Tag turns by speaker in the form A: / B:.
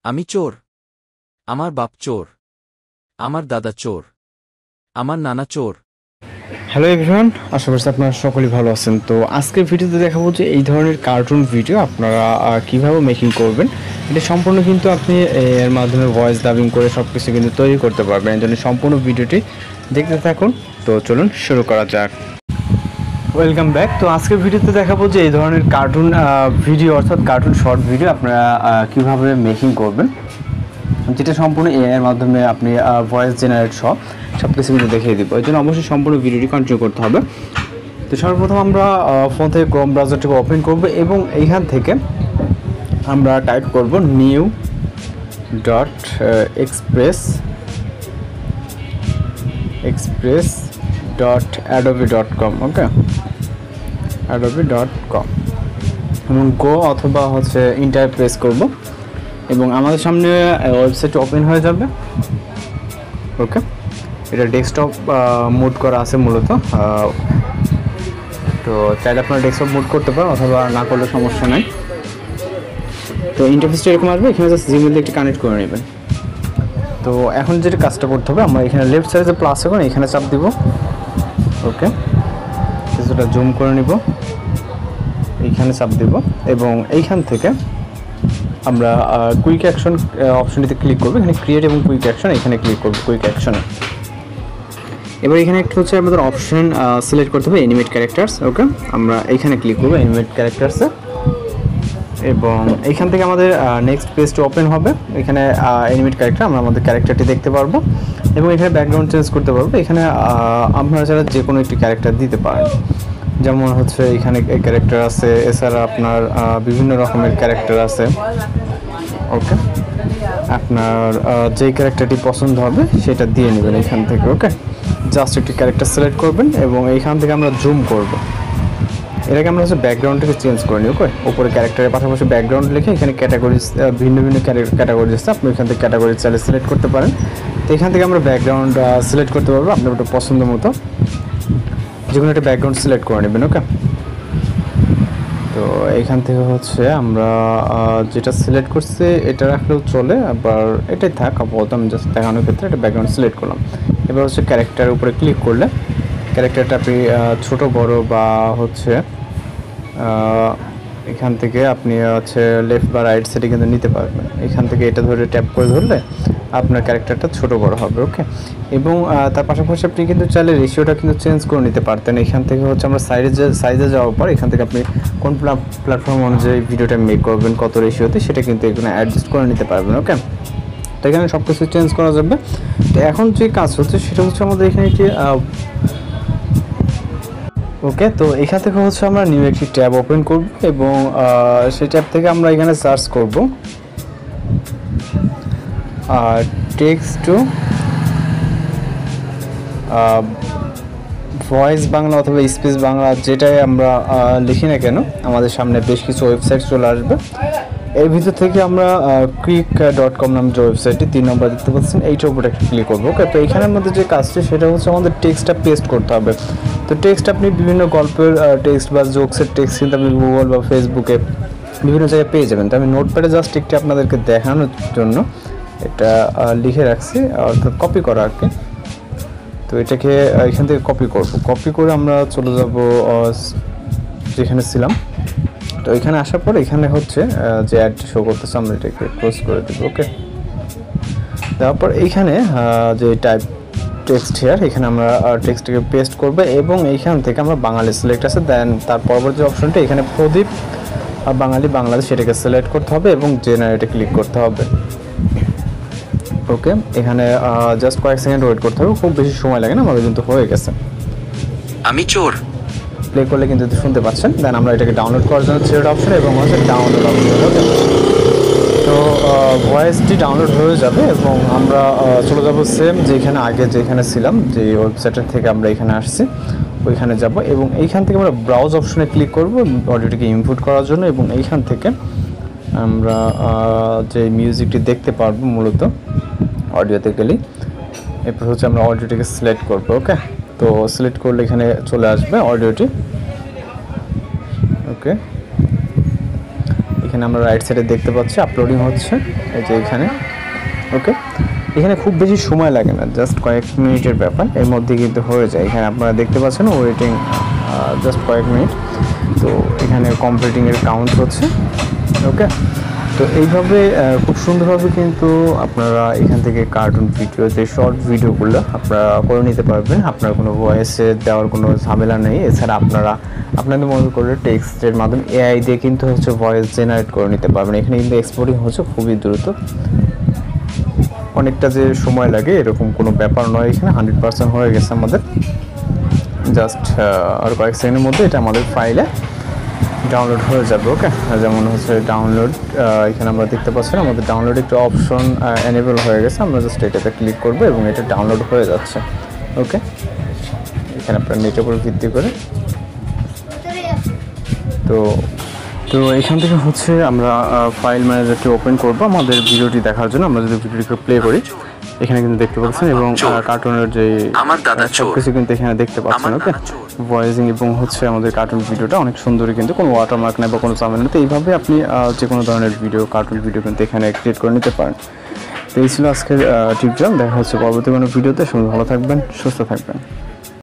A: আমি চোর। আমার বাপ চোর। আমার দাদা চোর। আমার নানা চোর।
B: হ্যালো এভরিওয়ান, আশা করছি আপনারা সকলেই ভালো আছেন। তো আজকের ভিডিওতে দেখাবো যে এই ধরনের কার্টুন ভিডিও আপনারা কীভাবে মেকিং করবেন। এটা সম্পূর্ণ কিন্তু আপনি এর মাধ্যমে ভয়েস ডাবিং করে সব কিছু কিন্তু তৈরি করতে পারবেন। এই জন্য সম্পূর্ণ ভিডিওটি দেখতে থাকুন। তো চলুন শুরু করা যাক। Welcome back. তো আজকের ভিডিওতে দেখাবো যে এই ধরনের কার্টুন ভিডিও অর্থাৎ কার্টুন শর্ট ভিডিও আপনারা কীভাবে মেকিং করবেন, যেটা সম্পূর্ণ এআই এর মাধ্যমে আপনি ভয়েস জেনারেট সব কিছু কিন্তু দেখিয়ে দিব। এই জন্য অবশ্যই সম্পূর্ণ ভিডিওটি কন্টিনিউ করতে হবে। তো সর্বপ্রথম আমরা ফোন থেকে ক্রোম ব্রাউজারটিকে ওপেন করব এবং এইখান থেকে আমরা টাইপ করব new.express.adobe.com। ওকে, adobe.com এবং গো অথবা ইন্টার প্রেস করব এবং আমাদের সামনে ওয়েবসাইট ওপেন হয়ে যাবে। ওকে, এটা ডেস্কটপ মুড করা আছে মূলত। তো চাইলে আপনারা ডেস্কটপ মুড করতে পারেন অথবা না করলে সমস্যা নাই। তো ইন্টারফেসটা এরকম আসবে, এখানে জাস্ট জিমেল দিয়ে একটু কানেক্ট করে নেবেন। তো এখন যেটা কাজটা করতে হবে, আমরা এখানে লেফট সাইডে যে প্লাস এখন এখানে চাপ দিব। ওকে, কিছুটা জুম করে নিব, এইখানে চাপ দিব এবং এইখান থেকে আমরা কুইক অ্যাকশন অপশনটিতে ক্লিক করব। এখানে ক্রিয়েট এবং কুইক অ্যাকশন, এখানে ক্লিক করব কুইক অ্যাকশনে। এবার এখানে একটা আমাদের অপশন সিলেক্ট করতে হবে অ্যানিমেট ক্যারেক্টার্স। ওকে, আমরা এইখানে ক্লিক করব অ্যানিমেট ক্যারেক্টার্সে এবং এইখান থেকে আমাদের নেক্সট পেজটি ওপেন হবে। এখানে অ্যানিমেট ক্যারেক্টার, আমরা আমাদের ক্যারেক্টারটি দেখতে পারবো এবং এখানে ব্যাকগ্রাউন্ড চেঞ্জ করতে পারবো। এখানে আপনারা যারা যে কোনো একটি ক্যারেক্টার দিতে পারেন, যেমন এখানে এই ক্যারেক্টার আছে, এছাড়া আপনার বিভিন্ন রকমের ক্যারেক্টার আছে। ওকে, আপনার যেই ক্যারেক্টারটি পছন্দ হবে সেটা দিয়ে নেবেন এখান থেকে। ওকে, জাস্ট একটি ক্যারেক্টার সিলেক্ট করবেন এবং এইখান থেকে আমরা জুম করব। এটাকে আমরা ব্যাকগ্রাউন্ডটাকে চেঞ্জ করে নিই। ওকে, উপরে ক্যারেক্টারের পাশাপাশি ব্যাকগ্রাউন্ড লিখে এখানে ক্যাটাগরিজ ভিন্ন ভিন্ন ক্যাটাগরি আছে, আপনি এখান থেকে ক্যাটাগরি চাইলে সিলেক্ট করতে পারেন। তো এখান থেকে আমরা ব্যাকগ্রাউন্ড সিলেক্ট করতে পারবো আপনার ওটা পছন্দ মতো, যে কোনো একটা ব্যাকগ্রাউন্ড সিলেক্ট করে নেবেন। ওকে, তো এইখান থেকে আমরা যেটা সিলেক্ট করছি এটা রাখলেও চলে, আবার এটাই থাক আপাতত। আমি জাস্ট দেখানোর ক্ষেত্রে একটা ব্যাকগ্রাউন্ড সিলেক্ট করলাম। এবার ক্যারেক্টারের উপরে ক্লিক করলে ক্যারেক্টারটা আপনি ছোট বড় বা এখান থেকে আপনি লেফট বা রাইট সাইডে কিন্তু নিতে পারবেন। এখান থেকে এটা ধরে ট্যাপ করে ধরলে আপনার ক্যারেক্টারটা ছোট বড় হবে। ওকে, এবং তার পাশাপাশি আপনি কিন্তু চাইলে রেশিওটা কিন্তু চেঞ্জ করে নিতে পারতেন। এখান থেকে আমরা সাইজে যাওয়ার পর এখান থেকে আপনি কোন প্ল্যাটফর্ম অনুযায়ী ভিডিওটা মেক করবেন, কত রেশিওতে, সেটা কিন্তু এখানে অ্যাডজাস্ট করে নিতে পারবেন। ওকে, তো এখানে সব কিছু চেঞ্জ করা যাবে। তো এখন যে কাজ সেটা আমাদের এখানে একটি ওকে, তো এখান থেকে আমরা নিউ একটি ট্যাব ওপেন করব এবং সেই ট্যাব থেকে আমরা এখানে সার্চ করব টেক্সট টু ভয়েস বাংলা অথবা স্পেস বাংলা, যেটাই আমরা লিখি না কেন আমাদের সামনে বেশ কিছু ওয়েবসাইট চলে আসবে। এর ভিতর থেকে আমরা quick.com নামের যে ওয়েবসাইটটি 3 নম্বর দেখতে পাচ্ছেন, এইটার উপরে একটা ক্লিক করবো। ওকে, তো এখানের মধ্যে যে কাজটি সেটা আমাদের টেক্সটটা পেস্ট করতে হবে। তো টেক্সট আপনি বিভিন্ন গল্পের টেক্সট বা জোকসের টেক্সট কিন্তু আপনি গুগল বা ফেসবুকে বিভিন্ন জায়গায় পেয়ে যাবেন। তো আমি নোটপ্যাডে জাস্ট একটি আপনাদেরকে দেখানোর জন্য এটা লিখে রাখছি, অর্থাৎ কপি করা আর কি। তো এটাকে এখান থেকে কপি করে আমরা চলে যাব যেখানে ছিলাম। তো এখানে আসার পর এখানে যে অ্যাডটি শো করতেছে, আমরা এটাকে ক্লোজ করে দেবো। ওকে, দেওয়ার পর এইখানে যে টাইপ টেক্সট হেয়ার, এখানে আমরা টেক্সটটাকে পেস্ট করবো এবং এইখান থেকে আমরা বাঙালি সিলেক্ট আছে, দেন তার পরবর্তী অপশনটা এখানে প্রদীপ বাঙালি বাংলাদেশ, সেটাকে সিলেক্ট করতে হবে এবং জেনারেটে ক্লিক করতে হবে। ওকে, এখানে জাস্ট কয়েক সেকেন্ড ওয়েট করতে হবে, খুব বেশি সময় লাগে না, আমাদের কিন্তু হয়ে গেছে।
A: আমি চোর।
B: প্লে করলে কিন্তু শুনতে পাচ্ছেন। দেন আমরা এটাকে ডাউনলোড করার জন্য থ্রেড অপশন এবং ডাউনলোড অপশন। ওকে, তো ভয়েসটি ডাউনলোড হয়ে যাবে এবং আমরা চলে যাব সেম যেখানে ছিলাম, যে ওয়েবসাইটের থেকে আমরা এখানে আসছি ওইখানে যাব এবং এইখান থেকে আমরা ব্রাউজ অপশনে ক্লিক করব অডিওটিকে ইনপুট করার জন্য এবং এইখান থেকে আমরা যে মিউজিকটি দেখতে পারবো মূলত অডিওতে গেলেই। এরপর আমরা অডিওটিকে সিলেক্ট করব। ওকে, তো সিলেক্ট করলে এখানে চলে আসবে অডিওটি। ওকে, এখানে আমরা রাইট সাইডে দেখতে পাচ্ছি আপলোডিং হচ্ছে, এই যে এখানে। ওকে, এখানে খুব বেশি সময় লাগে না, জাস্ট কয়েক মিনিটের ব্যাপার, এর মধ্যে কিন্তু হয়ে যায়। এখানে আপনারা দেখতে পাচ্ছেন ওয়েটিং জাস্ট কয়েক মিনিট। তো এখানে কমপ্লিটিংয়ের কাউন্ট হচ্ছে। ওকে, তো এইভাবে খুব সুন্দরভাবে কিন্তু আপনারা এখান থেকে কার্টুন ভিডিও, যে শর্ট ভিডিওগুলো আপনারা করে নিতে পারবেন। আপনার কোনো ভয়েসে দেওয়ার কোনো ঝামেলা নেই। এছাড়া আপনারা আপনাদের মতো করে টেক্সটের মাধ্যমে এআই দিয়ে কিন্তু হচ্ছে ভয়েস জেনারেট করে নিতে পারবেন। এখানে কিন্তু এক্সপোর্টিং হচ্ছে খুবই দ্রুত, অনেকটা যে সময় লাগে এরকম কোনো ব্যাপার নয়। এখানে 100% হয়ে গেছে আমাদের, জাস্ট আর কয়েক সেকেন্ডের মধ্যে এটা আমাদের ফাইলে ডাউনলোড হয়ে যাবে। ওকে, যেমন হচ্ছে ডাউনলোড, এখানে আমরা দেখতে পাচ্ছি আমাদের ডাউনলোড একটু অপশন এনেবল হয়ে গেছে। আমরা জাস্ট এটাতে ক্লিক করবো এবং এটা ডাউনলোড হয়ে যাচ্ছে। ওকে, এখানে আপনার নেটের উপর ভিত্তি করে তো এখান থেকে হচ্ছে আমরা ফাইল ম্যানেজারটি ওপেন করবো আমাদের ভিডিওটি দেখার জন্য। আমরা যদি ভিডিওটিকে প্লে করি, এখানে কিন্তু দেখতে পাচ্ছেন এবং কার্টুনের যে সবকিছু কিন্তু এখানে দেখতে পাচ্ছেন। ওকে, ভয়েসিং এবং হচ্ছে আমাদের কার্টুন ভিডিওটা অনেক সুন্দরই, কিন্তু কোনো ওয়াটারমার্ক নেই বা কোনো ঝামেলা নেই। তো এইভাবে আপনি যে কোনো ধরনের ভিডিও, কার্টুন ভিডিও কিন্তু এখানে ক্রিয়েট করে নিতে পারেন। তো এই ছিল আজকের টিউটোরিয়াল। দেখা হচ্ছে পরবর্তী কোনো ভিডিওতে। সবাই ভালো থাকবেন, সুস্থ থাকবেন।